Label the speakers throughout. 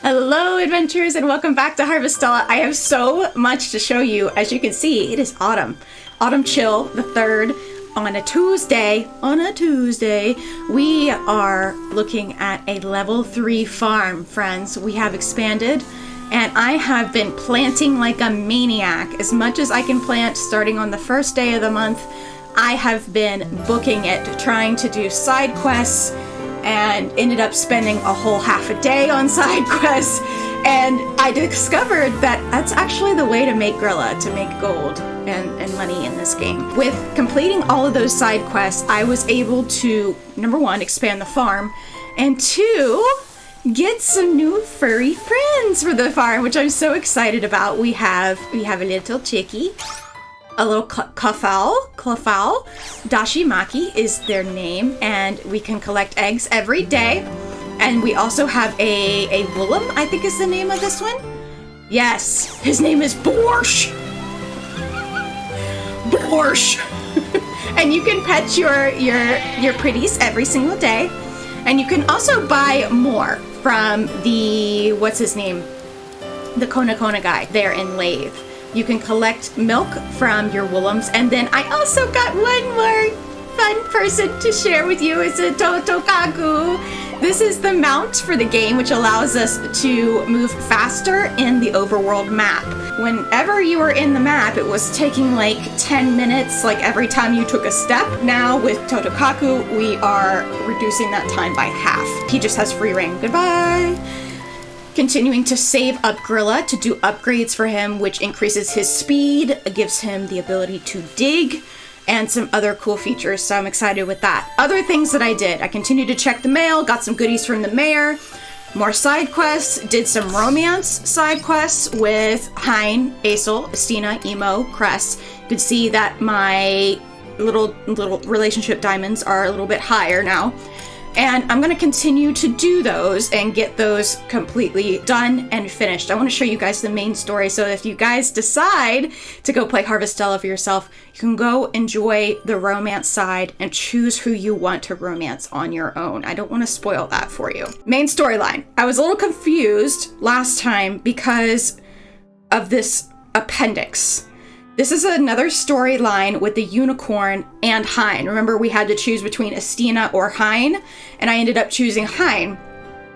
Speaker 1: Hello adventurers and welcome back to Harvestella. I have so much to show you. As you can see, it is autumn. Autumn chill, the 3rd, on a Tuesday. We are looking at a level 3 farm, friends. We have expanded and I have been planting like a maniac. As much as I can plant starting on the first day of the month, I have been booking it, trying to do side quests, and ended up spending a whole half a day on side quests. And I discovered that that's actually the way to make Grilla, to make gold and money in this game. With completing all of those side quests, I was able to, number 1, expand the farm, and 2, get some new furry friends for the farm, which I'm so excited about. We have a little chickie, a little Klafal, Dashimaki is their name, and we can collect eggs every day. And we also have a Willem, I think is the name of this one. Yes, his name is Borscht. And you can pet your pretties every single day. And you can also buy more from the, what's his name? The Kona guy there in Lathe. You can collect milk from your Willems, and then I also got one more fun person to share with you. It's a Totokaku. This is the mount for the game, which allows us to move faster in the overworld map. Whenever you were in the map, it was taking like 10 minutes, like every time you took a step. Now with Totokaku, we are reducing that time by half. He just has free reign. Goodbye. Continuing to save up Grilla to do upgrades for him, which increases his speed, gives him the ability to dig, and some other cool features, so I'm excited with that. Other things that I did, I continued to check the mail, got some goodies from the mayor, more side quests, did some romance side quests with Hein, Aesel, Estina, Emo, Cress. You can see that my little relationship diamonds are a little bit higher now. And I'm going to continue to do those and get those completely done and finished. I want to show you guys the main story, so if you guys decide to go play Harvestella for yourself, you can go enjoy the romance side and choose who you want to romance on your own. I don't want to spoil that for you. Main storyline. I was a little confused last time because of this appendix. This is another storyline with the unicorn and Hein. Remember, we had to choose between Estina or Hein, and I ended up choosing Hein.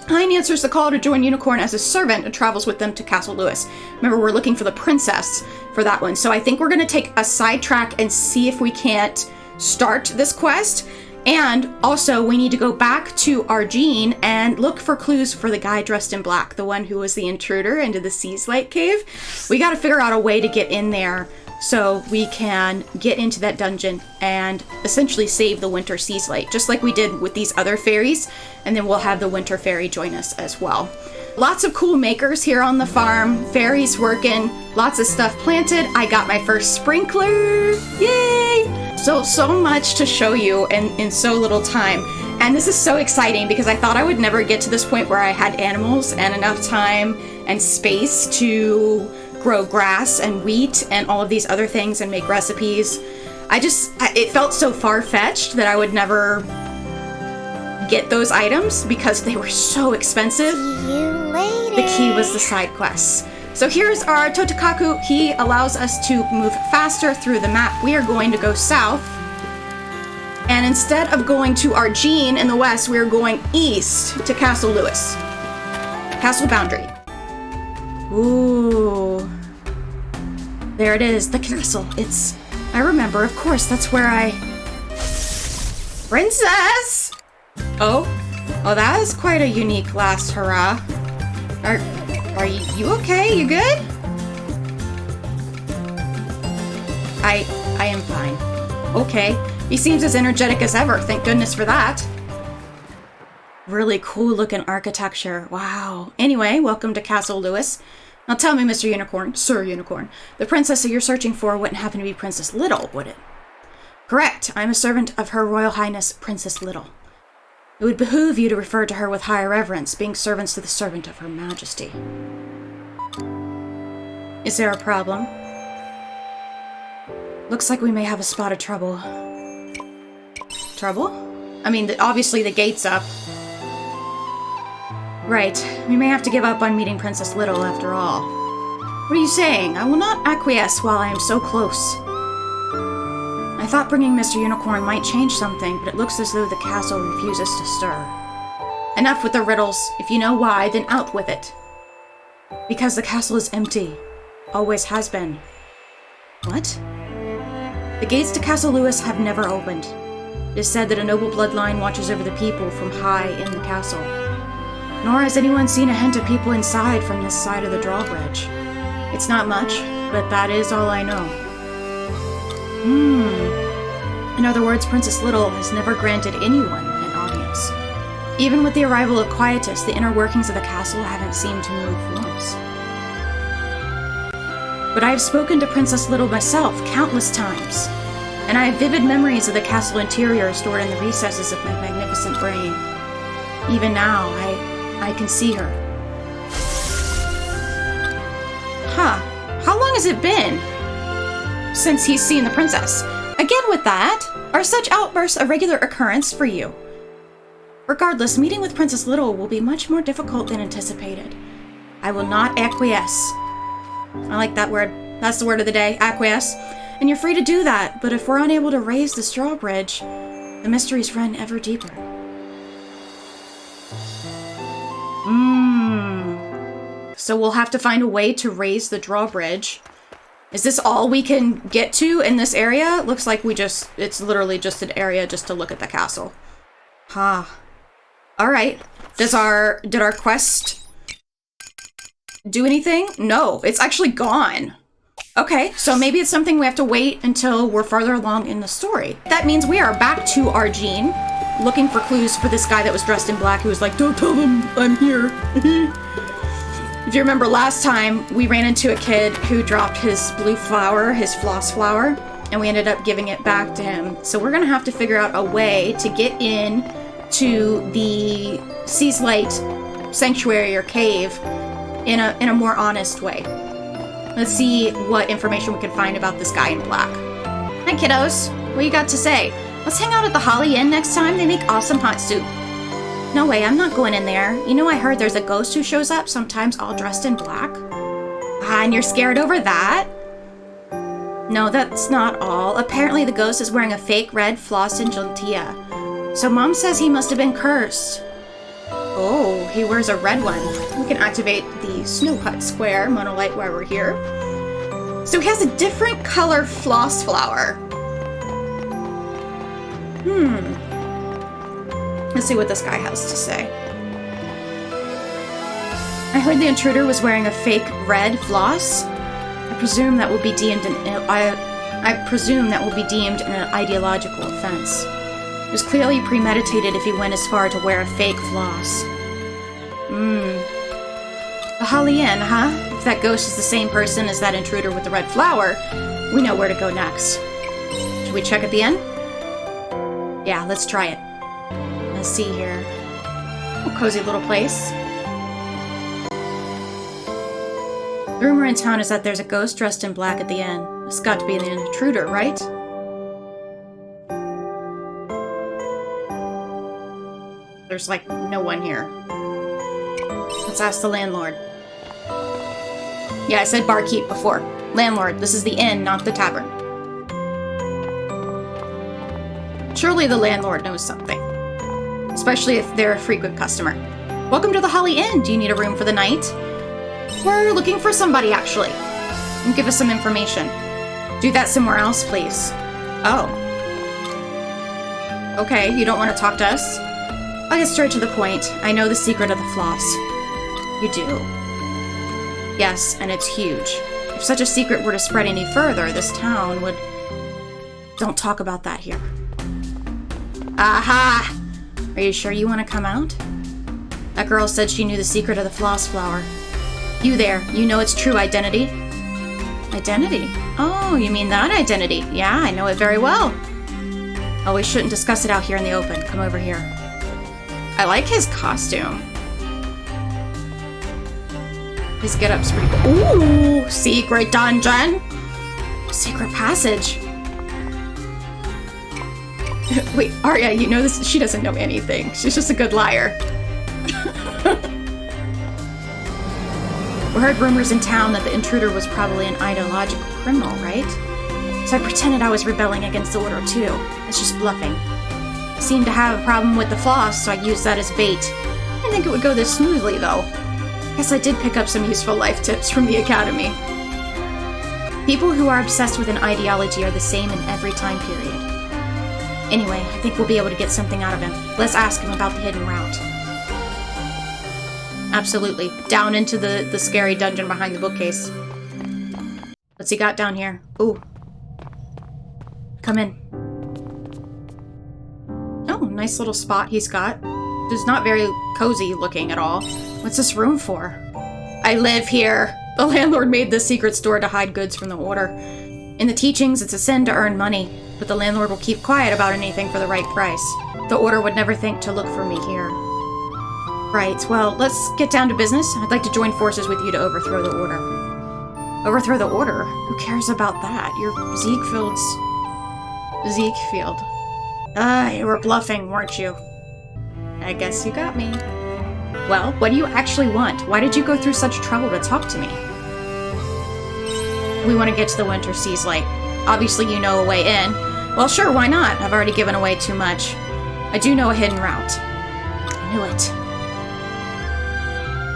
Speaker 1: Hein answers the call to join Unicorn as a servant and travels with them to Castle Lewis. Remember, we're looking for the princess for that one. So I think we're going to take a sidetrack and see if we can't start this quest. And also, we need to go back to Argene and look for clues for the guy dressed in black, the one who was the intruder into the Seaslight cave. We got to figure out a way to get in there so we can get into that dungeon and essentially save the Winter Seaslight, just like we did with these other fairies, and then we'll have the Winter Fairy join us as well. Lots of cool makers here on the farm, fairies working, lots of stuff planted. I got my first sprinkler, yay! So much to show you in so little time. And this is so exciting because I thought I would never get to this point where I had animals and enough time and space to grow grass and wheat and all of these other things and make recipes. It felt so far-fetched that I would never get those items because they were so expensive.
Speaker 2: See you later.
Speaker 1: The key was the side quests. So here's our Totokaku. He allows us to move faster through the map. We are going to go south. And instead of going to Argene in the west, we are going east to Castle Lewis. Castle boundary. Ooh. There it is, the castle. I remember, of course, that's where Princess! Oh, that is quite a unique last hurrah. Are you okay? You good? I am fine. Okay. He seems as energetic as ever. Thank goodness for that. Really cool looking architecture. Wow. Anyway, welcome to Castle Lewis. Now tell me, Mr. Unicorn, Sir Unicorn, the princess that you're searching for wouldn't happen to be Princess Little, would it? Correct. I'm a servant of Her Royal Highness, Princess Little. It would behoove you to refer to her with higher reverence, being servants to the servant of Her Majesty. Is there a problem? Looks like we may have a spot of trouble. Trouble? I mean, obviously the gate's up. Right. We may have to give up on meeting Princess Little after all. What are you saying? I will not acquiesce while I am so close. I thought bringing Mr. Unicorn might change something, but it looks as though the castle refuses to stir. Enough with the riddles. If you know why, then out with it. Because the castle is empty. Always has been. What? The gates to Castle Lewis have never opened. It is said that a noble bloodline watches over the people from high in the castle. Nor has anyone seen a hint of people inside from this side of the drawbridge. It's not much, but that is all I know. In other words, Princess Little has never granted anyone an audience. Even with the arrival of Quietus, the inner workings of the castle haven't seemed to move once. But I have spoken to Princess Little myself countless times, and I have vivid memories of the castle interior stored in the recesses of my magnificent brain. Even now, I can see her. Huh. How long has it been since he's seen the princess? Again with that, are such outbursts a regular occurrence for you? Regardless, meeting with Princess Little will be much more difficult than anticipated. I will not acquiesce. I like that word. That's the word of the day, acquiesce. And you're free to do that, but if we're unable to raise this drawbridge, the mysteries run ever deeper. So we'll have to find a way to raise the drawbridge. Is this all we can get to in this area? Looks like it's literally just an area just to look at the castle. Huh. Alright. Did our quest do anything? No, it's actually gone. Okay, so maybe it's something we have to wait until we're farther along in the story. That means we are back to Argene, looking for clues for this guy that was dressed in black who was like, "Don't tell them I'm here." If you remember last time, we ran into a kid who dropped his blue flower, his floss flower, and we ended up giving it back to him. So we're gonna have to figure out a way to get in to the Seaslight sanctuary or cave in a more honest way. Let's see what information we can find about this guy in black. Hi kiddos, what you got to say? Let's hang out at the Holly Inn next time. They make awesome hot soup. No way, I'm not going in there. You know, I heard there's a ghost who shows up, sometimes all dressed in black. Ah, and you're scared over that? No, that's not all. Apparently the ghost is wearing a fake red floss and gentilla. So Mom says he must have been cursed. Oh, he wears a red one. We can activate the Snow Hut Square monolith while we're here. So he has a different color floss flower. Let's see what this guy has to say. I heard the intruder was wearing a fake red floss. I presume that will be deemed an ideological offense. It was clearly premeditated if he went as far to wear a fake floss. The Holly Inn, huh? If that ghost is the same person as that intruder with the red flower, we know where to go next. Should we check at the inn? Yeah, let's try it. Let's see here. Oh, cozy little place. The rumor in town is that there's a ghost dressed in black at the inn. It's got to be the intruder, right? There's like no one here. Let's ask the landlord. Yeah, I said barkeep before. Landlord, this is the inn, not the tavern. Surely the landlord knows something. Especially if they're a frequent customer. Welcome to the Holly Inn. Do you need a room for the night? We're looking for somebody, actually. And give us some information. Do that somewhere else, please. Oh. Okay, you don't want to talk to us? I'll get straight to the point. I know the secret of the floss. You do? Yes, and it's huge. If such a secret were to spread any further, this town would... Don't talk about that here. Aha! Are you sure you want to come out? That girl said she knew the secret of the floss flower. You there, you know its true identity? Identity? Oh, you mean that identity? Yeah, I know it very well. Oh, we shouldn't discuss it out here in the open. Come over here. I like his costume. His get-up's pretty cool. Ooh, secret dungeon. Secret passage. Wait, Arya, you know this? She doesn't know anything. She's just a good liar. We heard rumors in town that the intruder was probably an ideological criminal, right? So I pretended I was rebelling against the order too. It's just bluffing. Seemed to have a problem with the floss, so I used that as bait. I didn't think it would go this smoothly, though. Guess I did pick up some useful life tips from the academy. People who are obsessed with an ideology are the same in every time period. Anyway, I think we'll be able to get something out of him. Let's ask him about the hidden route. Absolutely. Down into the scary dungeon behind the bookcase. What's he got down here? Ooh. Come in. Oh, nice little spot he's got. It's not very cozy looking at all. What's this room for? I live here. The landlord made this secret store to hide goods from the order. In the teachings, it's a sin to earn money, but the landlord will keep quiet about anything for the right price. The order would never think to look for me here. Right, well, let's get down to business. I'd like to join forces with you to overthrow the order. Overthrow the order? Who cares about that? You're Ziegfeld's... Ziegfeld. You were bluffing, weren't you? I guess you got me. Well, what do you actually want? Why did you go through such trouble to talk to me? We want to get to the Winter Seaslight. Obviously you know a way in. Well, sure, why not? I've already given away too much. I do know a hidden route. I knew it.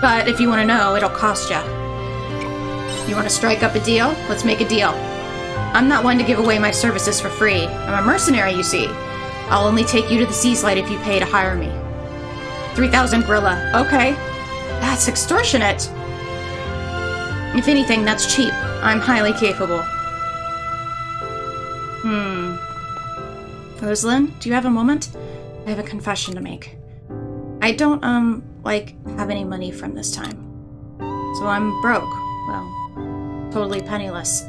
Speaker 1: But if you want to know, it'll cost ya. You want to strike up a deal? Let's make a deal. I'm not one to give away my services for free. I'm a mercenary, you see. I'll only take you to the Seaslight if you pay to hire me. 3,000 Grilla. Okay. That's extortionate. If anything, that's cheap. I'm highly capable. Rosealyn, do you have a moment? I have a confession to make. I don't, have any money from this time. So I'm broke. Well, totally penniless.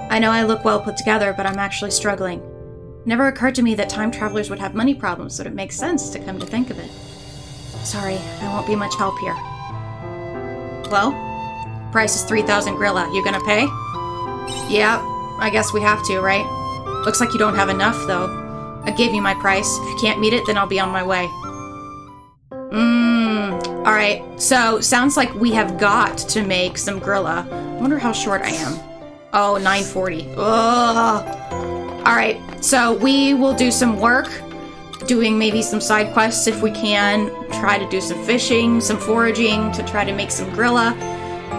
Speaker 1: I know I look well put together, but I'm actually struggling. It never occurred to me that time travelers would have money problems, so it makes sense to come to think of it. Sorry, I won't be much help here. Well, price is 3,000 Grilla. You gonna pay? Yeah, I guess we have to, right? Looks like you don't have enough, though. I gave you my price. If you can't meet it, then I'll be on my way. Alright, so sounds like we have got to make some Grilla. I wonder how short I am. Oh, 940. Ugh. Alright, so we will do some work, doing maybe some side quests if we can, try to do some fishing, some foraging to try to make some Grilla,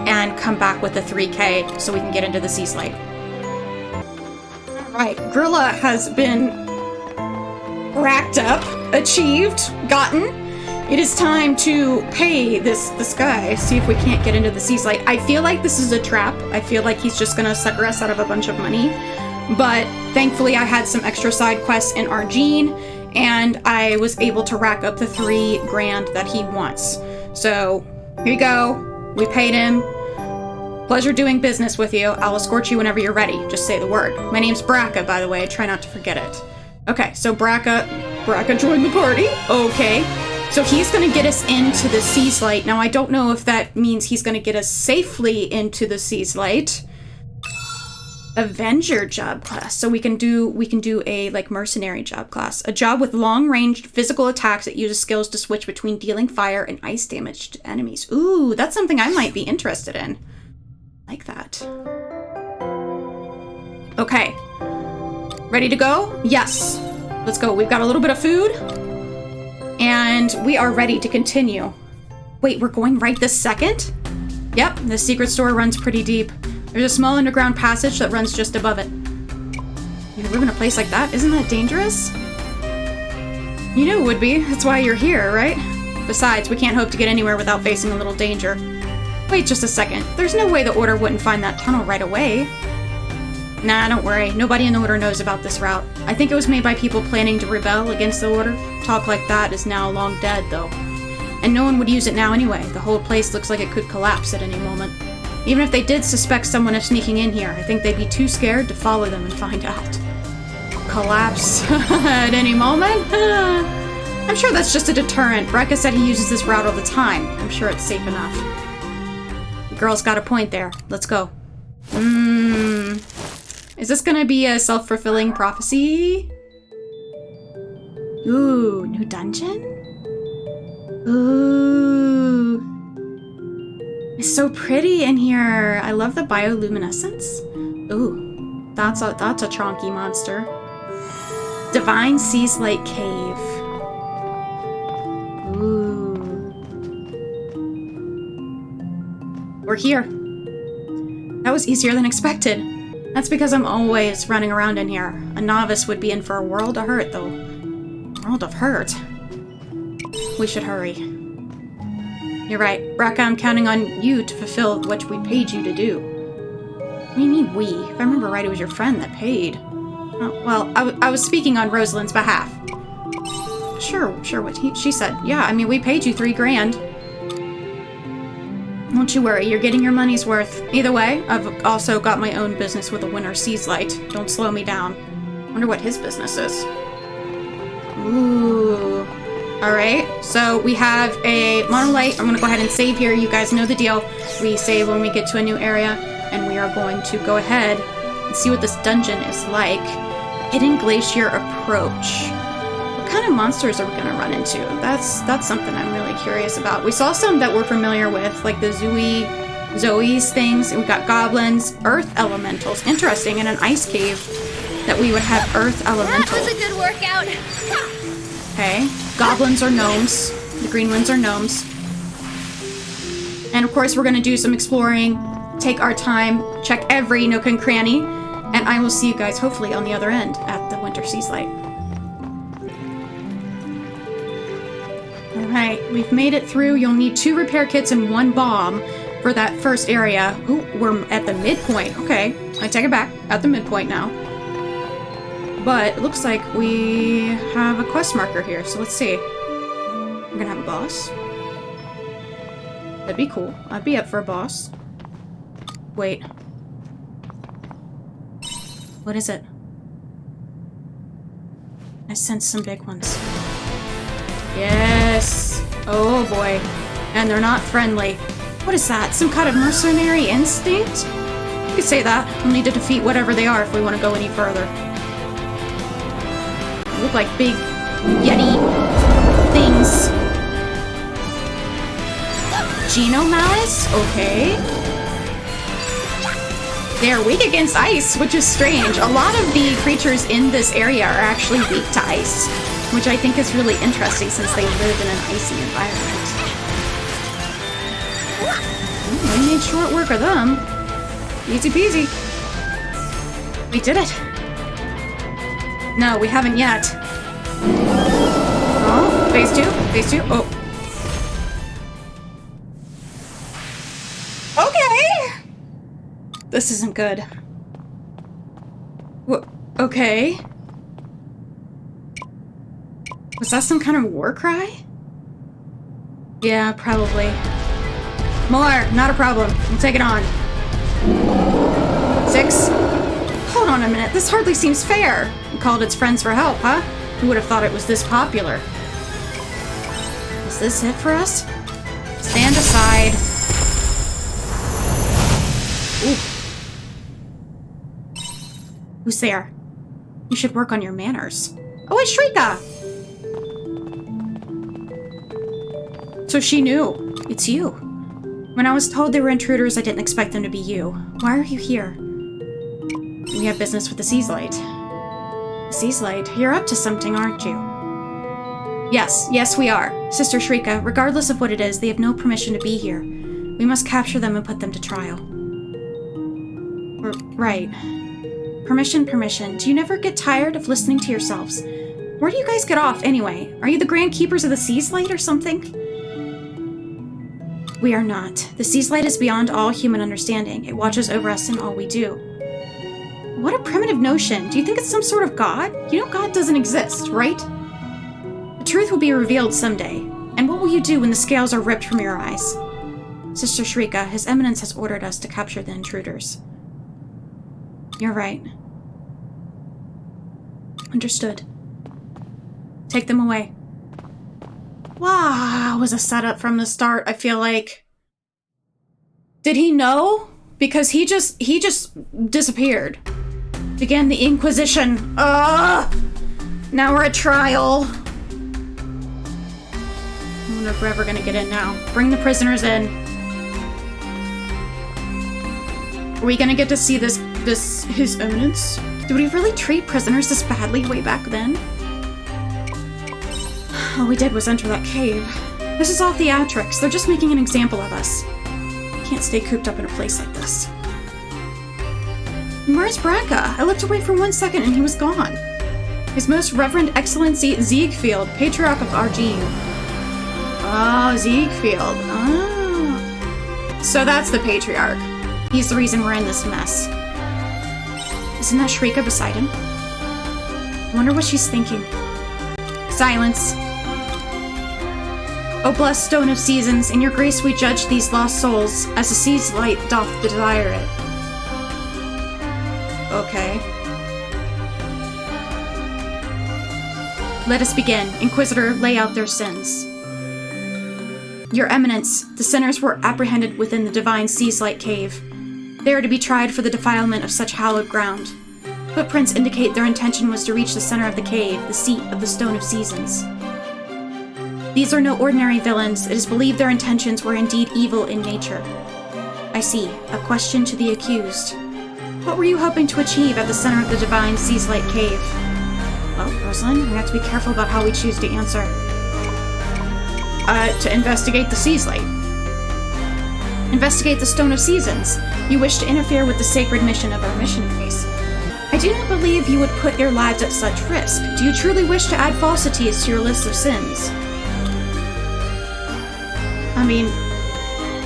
Speaker 1: and come back with the 3K so we can get into the Seaslight. Alright, Grilla has been racked up, achieved, gotten. It is time to pay this guy, see if we can't get into the Seaslight. I feel like this is a trap. I feel like he's just gonna sucker us out of a bunch of money. But thankfully I had some extra side quests in Argene, and I was able to rack up the 3 grand that he wants. So, here you go. We paid him. Pleasure doing business with you. I'll escort you whenever you're ready. Just say the word. My name's Braca, by the way. Try not to forget it. Okay, so Braca joined the party. Okay. So he's going to get us into the Seaslight. Now, I don't know if that means he's going to get us safely into the Seaslight. Avenger job class. So we can do a mercenary job class. A job with long-range physical attacks that uses skills to switch between dealing fire and ice damage to enemies. Ooh, that's something I might be interested in. Like that. Okay. Ready to go? Yes. Let's go. We've got a little bit of food. And we are ready to continue. Wait, we're going right this second? Yep, the secret store runs pretty deep. There's a small underground passage that runs just above it. You live in a place like that? Isn't that dangerous? You knew it would be. That's why you're here, right? Besides, we can't hope to get anywhere without facing a little danger. Wait just a second. There's no way the Order wouldn't find that tunnel right away. Nah, don't worry. Nobody in the Order knows about this route. I think it was made by people planning to rebel against the Order. Talk like that is now long dead, though. And no one would use it now anyway. The whole place looks like it could collapse at any moment. Even if they did suspect someone of sneaking in here, I think they'd be too scared to follow them and find out. Collapse at any moment? I'm sure that's just a deterrent. Braca said he uses this route all the time. I'm sure it's safe enough. The girl's got a point there. Let's go. Is this gonna be a self-fulfilling prophecy? Ooh, new dungeon? Ooh. It's so pretty in here. I love the bioluminescence. Ooh, that's a chonky monster. Divine Seaslight Cave. Ooh. We're here. That was easier than expected. That's because I'm always running around in here. A novice would be in for a world of hurt, though. World of hurt? We should hurry. You're right. Brekka, I'm counting on you to fulfill what we paid you to do. What do you mean, we? If I remember right, it was your friend that paid. Oh, well, I was speaking on Rosalyn's behalf. Sure, what she said. Yeah, I mean, we paid you $3 grand. Don't you worry, you're getting your money's worth. Either way, I've also got my own business with a Winter Seaslight. Don't slow me down. Wonder what his business is. Ooh. Alright, so we have a monolite. I'm gonna go ahead and save here. You guys know the deal. We save when we get to a new area, and we are going to go ahead and see what this dungeon is like. Hidden Glacier Approach. What kind of monsters are we gonna run into? That's something I'm really curious about. We saw some that we're familiar with, like the Zoe's things. We got goblins, earth elementals. Interesting, in an ice cave that we would have earth elementals.
Speaker 2: That was a good workout.
Speaker 1: Okay. Goblins are gnomes. The green ones are gnomes. And of course, we're going to do some exploring, take our time, check every nook and cranny, and I will see you guys hopefully on the other end at the Winter Seaslight. Alright, we've made it through. You'll need 2 repair kits and 1 bomb for that first area. Ooh, we're at the midpoint. Okay, I take it back. At the midpoint now. But it looks like we have a quest marker here, so let's see. We're gonna have a boss. That'd be cool. I'd be up for a boss. Wait. What is it? I sense some big ones. Yes! Oh boy. And they're not friendly. What is that? Some kind of mercenary instinct? You could say that. We'll need to defeat whatever they are if we want to go any further. Look like big Yeti things. Genomalice? Okay. They're weak against ice, which is strange. A lot of the creatures in this area are actually weak to ice, which I think is really interesting since they live in an icy environment. Ooh, we made short work of them. Easy peasy. We did it. No, we haven't yet. Oh, phase 2? Phase 2? Oh. Okay! This isn't good. Okay. Was that some kind of war cry? Yeah, probably. More, not a problem. We'll take it on. 6? Hold on a minute, this hardly seems fair. You called its friends for help, huh? Who would have thought it was this popular? Is this it for us? Stand aside. Ooh. Who's there? You should work on your manners. Oh, it's Shrika! So she knew. It's you. When I was told they were intruders, I didn't expect them to be you. Why are you here? We have business with the Seaslight. The Seaslight? You're up to something, aren't you? Yes, we are. Sister Shrika, regardless of what it is, they have no permission to be here. We must capture them and put them to trial. Right. Permission. Do you never get tired of listening to yourselves? Where do you guys get off, anyway? Are you the Grand Keepers of the Seaslight or something? We are not. The Seaslight is beyond all human understanding. It watches over us in all we do. What a primitive notion. Do you think it's some sort of god? You know God doesn't exist, right? The truth will be revealed someday. And what will you do when the scales are ripped from your eyes? Sister Shrika, His Eminence has ordered us to capture the intruders. You're right. Understood. Take them away. Wow, was a setup from the start, I feel like. Did he know? Because he just disappeared. Began the Inquisition. Ugh! Now we're at trial. I wonder if we're ever gonna get in now. Bring the prisoners in. Are we gonna get to see this His Eminence? Did we really treat prisoners this badly way back then? All we did was enter that cave. This is all theatrics. They're just making an example of us. Can't stay cooped up in a place like this. Where's Braca? I looked away for 1 second and he was gone. His Most Reverend Excellency Ziegfeld, Patriarch of Argene. Oh, Ziegfeld. Oh. So that's the Patriarch. He's the reason we're in this mess. Isn't that Shrika beside him? I wonder what she's thinking. Silence. O blessed Stone of Seasons, in your grace we judge these lost souls, as the sea's light doth desire it. Okay. Let us begin. Inquisitor, lay out their sins. Your Eminence, the sinners were apprehended within the divine Seaslight cave. They are to be tried for the defilement of such hallowed ground. Footprints indicate their intention was to reach the center of the cave, the seat of the Stone of Seasons. These are no ordinary villains. It is believed their intentions were indeed evil in nature. I see. A question to the accused. What were you hoping to achieve at the center of the divine Seaslight cave? Well, Rosealyn, we have to be careful about how we choose to answer. To investigate the Seaslight. Investigate the Stone of Seasons. You wish to interfere with the sacred mission of our missionaries. I do not believe you would put your lives at such risk. Do you truly wish to add falsities to your list of sins? I mean,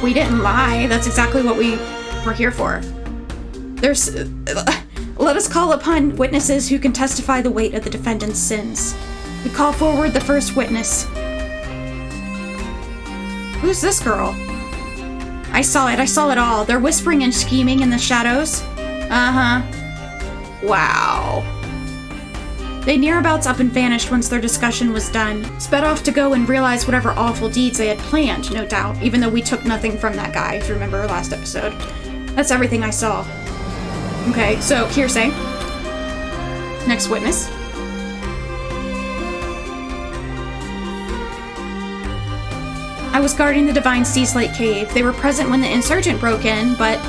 Speaker 1: we didn't lie. That's exactly what we were here for. Let us call upon witnesses who can testify the weight of the defendant's sins. We call forward the first witness. Who's this girl? I saw it all. They're whispering and scheming in the shadows. Uh-huh. Wow. They nearabouts up and vanished once their discussion was done, sped off to go and realize whatever awful deeds they had planned, no doubt, even though we took nothing from that guy, if you remember our last episode. That's everything I saw. Okay, so hearsay. Next witness. I was guarding the Divine Seaslight Cave. They were present when the insurgent broke in, but...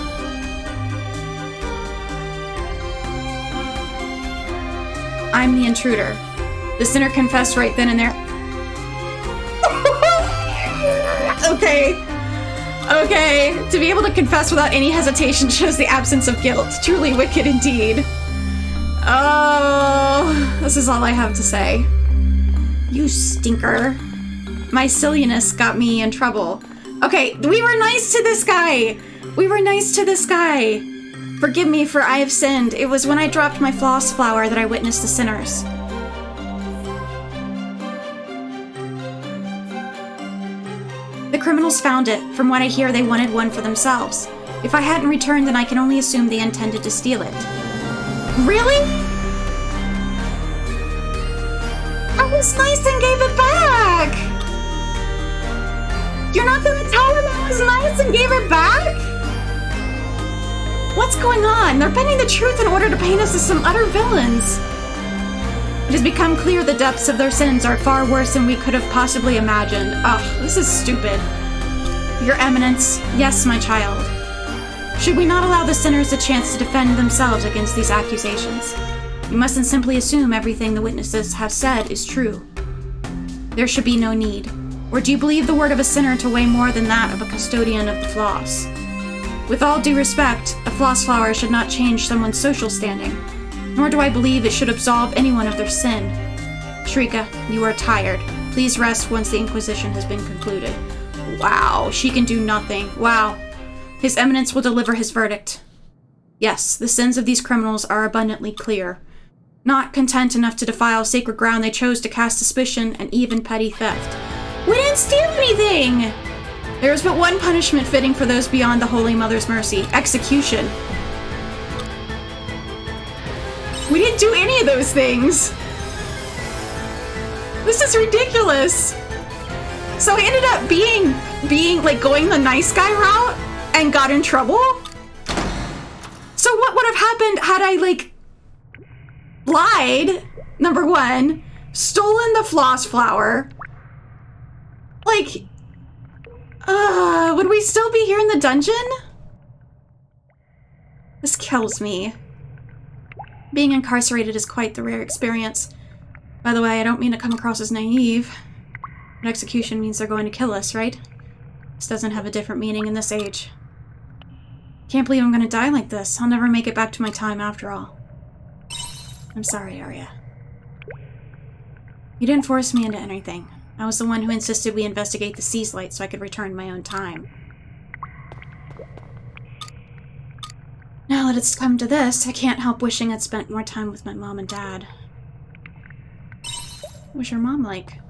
Speaker 1: I'm the intruder. The sinner confessed right then and there. Okay. Okay. To be able to confess without any hesitation shows the absence of guilt. Truly wicked indeed. Oh, this is all I have to say. You stinker. My silliness got me in trouble. Okay, we were nice to this guy. We were nice to this guy. Forgive me, for I have sinned. It was when I dropped my floss flower that I witnessed the sinners. The criminals found it. From what I hear, they wanted one for themselves. If I hadn't returned, then I can only assume they intended to steal it. Really? I was nice and gave it back! You're not gonna tell them I was nice and gave it back? What's going on? They're bending the truth in order to paint us as some utter villains. It has become clear the depths of their sins are far worse than we could have possibly imagined. Ugh, this is stupid. Your Eminence, yes, my child. Should we not allow the sinners a chance to defend themselves against these accusations? You mustn't simply assume everything the witnesses have said is true. There should be no need. Or do you believe the word of a sinner to weigh more than that of a custodian of the floss? With all due respect, a floss flower should not change someone's social standing, nor do I believe it should absolve anyone of their sin. Shrika, you are tired. Please rest once the Inquisition has been concluded. Wow, she can do nothing. Wow. His Eminence will deliver his verdict. Yes, the sins of these criminals are abundantly clear. Not content enough to defile sacred ground, they chose to cast suspicion and even petty theft. We didn't steal anything! There is but one punishment fitting for those beyond the Holy Mother's mercy: execution. We didn't do any of those things! This is ridiculous! So he ended up being like going the nice guy route and got in trouble? So what would have happened had I like lied, number one, stolen the floss flower? Like, would we still be here in the dungeon? This kills me. Being incarcerated is quite the rare experience. By the way, I don't mean to come across as naive, but execution means they're going to kill us, right? This doesn't have a different meaning in this age. Can't believe I'm gonna die like this. I'll never make it back to my time after all. I'm sorry, Arya. You didn't force me into anything. I was the one who insisted we investigate the Seaslight so I could return my own time. Now that it's come to this, I can't help wishing I'd spent more time with my mom and dad. What was your mom like?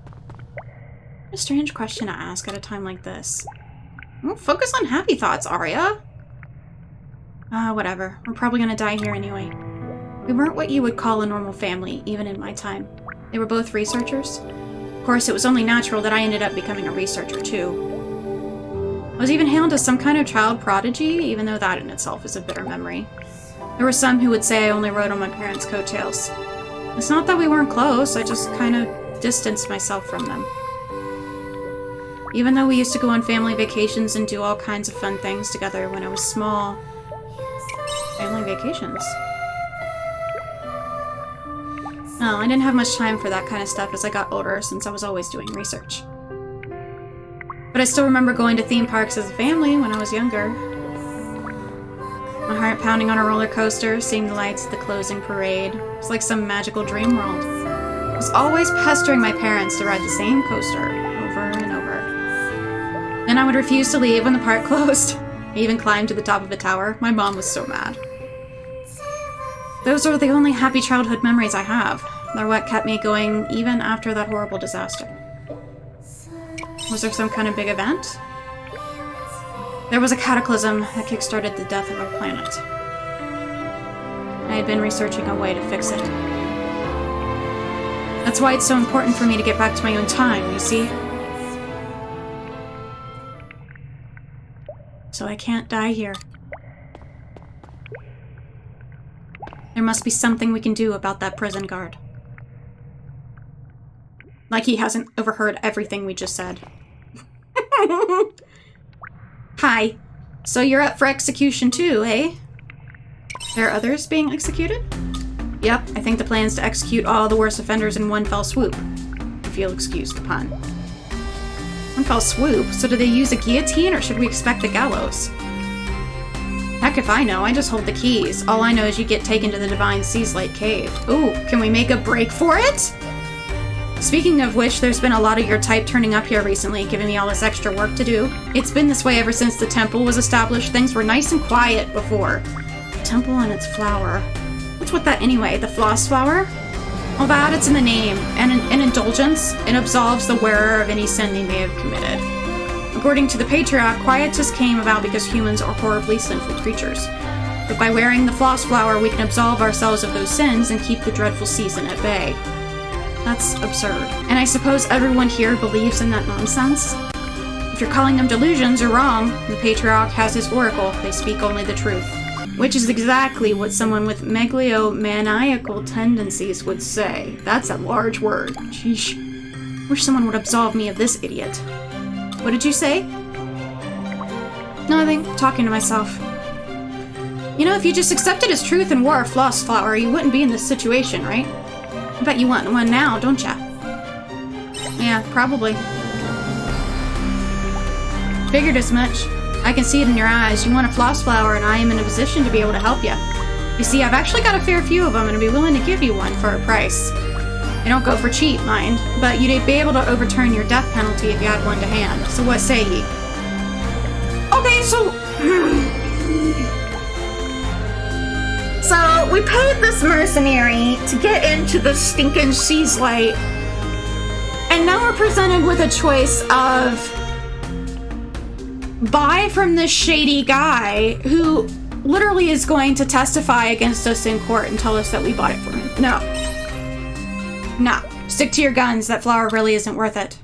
Speaker 1: A strange question to ask at a time like this. Well, focus on happy thoughts, Arya. Whatever. We're probably gonna die here anyway. We weren't what you would call a normal family, even in my time. They were both researchers. Of course, it was only natural that I ended up becoming a researcher, too. I was even hailed as some kind of child prodigy, even though that in itself is a bitter memory. There were some who would say I only rode on my parents' coattails. It's not that we weren't close, I just kind of distanced myself from them. Even though we used to go on family vacations and do all kinds of fun things together when I was small. Family vacations. No, I didn't have much time for that kind of stuff as I got older, since I was always doing research. But I still remember going to theme parks as a family when I was younger. My heart pounding on a roller coaster, seeing the lights at the closing parade. It was like some magical dream world. I was always pestering my parents to ride the same coaster over and over. Then I would refuse to leave when the park closed. I even climbed to the top of a tower. My mom was so mad. Those are the only happy childhood memories I have. They're what kept me going even after that horrible disaster. Was there some kind of big event? There was a cataclysm that kickstarted the death of our planet. I had been researching a way to fix it. That's why it's so important for me to get back to my own time, you see? So I can't die here. There must be something we can do about that prison guard. Like he hasn't overheard everything we just said. Hi. So you're up for execution too, eh? There are others being executed? Yep, I think the plan is to execute all the worst offenders in one fell swoop. If you'll excuse the pun. One fell swoop? So do they use a guillotine or should we expect the gallows? Heck if I know, I just hold the keys. All I know is you get taken to the Divine Seaslight Cave. Ooh, can we make a break for it? Speaking of which, there's been a lot of your type turning up here recently, giving me all this extra work to do. It's been this way ever since the temple was established. Things were nice and quiet before. The temple and its flower. What's with that anyway? The floss flower? Well, that, it's in the name. And an indulgence. It absolves the wearer of any sin they may have committed. According to the Patriarch, quiet just came about because humans are horribly sinful creatures. But by wearing the floss flower, we can absolve ourselves of those sins and keep the dreadful season at bay. That's absurd. And I suppose everyone here believes in that nonsense? If you're calling them delusions, you're wrong. The Patriarch has his oracle. They speak only the truth. Which is exactly what someone with megalomaniacal tendencies would say. That's a large word. Sheesh. Wish someone would absolve me of this idiot. What did you say? Nothing. Talking to myself. You know, if you just accepted as truth and wore a floss flower, you wouldn't be in this situation, right? I bet you want one now, don't ya? Yeah, probably. Figured as much. I can see it in your eyes. You want a floss flower, and I am in a position to be able to help you. You see, I've actually got a fair few of them, and I'd be willing to give you one for a price. They don't go for cheap, mind, but you'd be able to overturn your death penalty if you had one to hand. So what say ye? Okay, so... So, we paid this mercenary to get into the stinking Seaslight, and now we're presented with a choice of buy from this shady guy who literally is going to testify against us in court and tell us that we bought it from him. No. No. Stick to your guns. That flower really isn't worth it.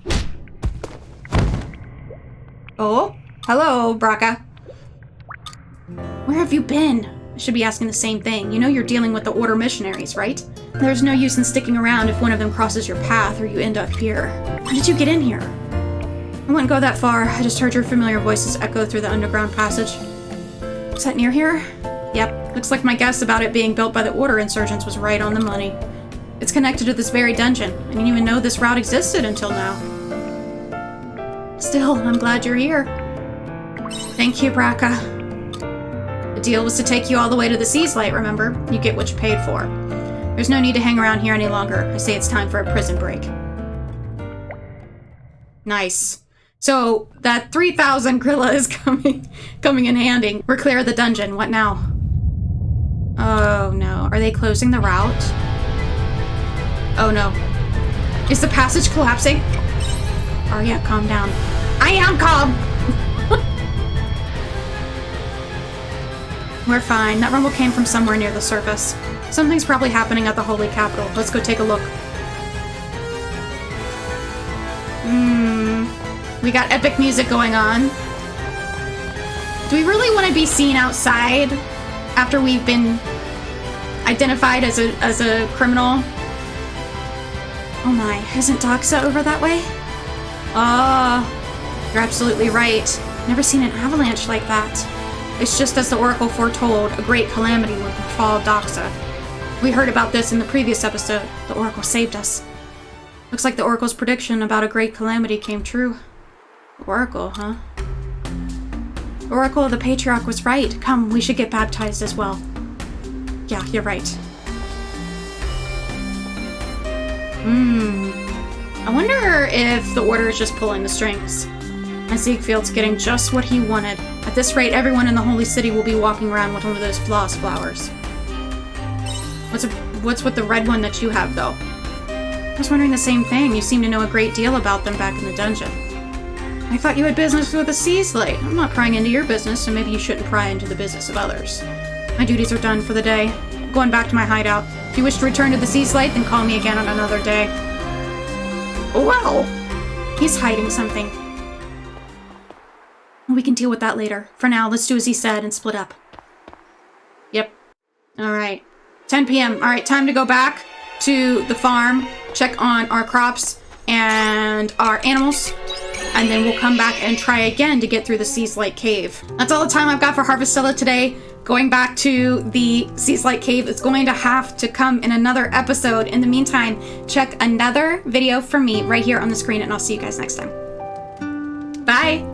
Speaker 1: Oh? Hello, Braca. Where have you been? I should be asking the same thing. You know you're dealing with the Order missionaries, right? There's no use in sticking around if one of them crosses your path or you end up here. How did you get in here? I wouldn't go that far. I just heard your familiar voices echo through the underground passage. Is that near here? Yep, looks like my guess about it being built by the Order insurgents was right on the money. It's connected to this very dungeon. I didn't even know this route existed until now. Still, I'm glad you're here. Thank you, Braca. The deal was to take you all the way to the Seaslight, remember? You get what you paid for. There's no need to hang around here any longer. I say it's time for a prison break. Nice. So, that 3,000 Grilla is coming in handy. We're clear of the dungeon. What now? Oh, no. Are they closing the route? Oh, no. Is the passage collapsing? Arya, calm down. I am calm! We're fine. That rumble came from somewhere near the surface. Something's probably happening at the Holy Capital. Let's go take a look. We got epic music going on. Do we really want to be seen outside after we've been identified as a criminal? Oh my, isn't Doxa over that way? You're absolutely right. Never seen an avalanche like that. It's just as the Oracle foretold, a great calamity would befall Doxa. We heard about this in the previous episode. The Oracle saved us. Looks like the Oracle's prediction about a great calamity came true. The Oracle, huh? The Oracle of the Patriarch was right. Come, we should get baptized as well. Yeah, you're right. I wonder if the Order is just pulling the strings. And Siegfried's getting just what he wanted. At this rate, everyone in the Holy City will be walking around with one of those floss flowers. What's with the red one that you have, though? I was wondering the same thing. You seem to know a great deal about them back in the dungeon. I thought you had business with the Seaslight. I'm not prying into your business, so maybe you shouldn't pry into the business of others. My duties are done for the day. I'm going back to my hideout. If you wish to return to the Seaslight, then call me again on another day. Well, he's hiding something. We can deal with that later. For now, let's do as he said and split up. Yep. Alright. 10 p.m. Alright, time to go back to the farm, check on our crops and our animals, and then we'll come back and try again to get through the Seaslight Cave. That's all the time I've got for Harvestella today. Going back to the Seaslight Cave is going to have to come in another episode. In the meantime, check another video from me right here on the screen, and I'll see you guys next time. Bye!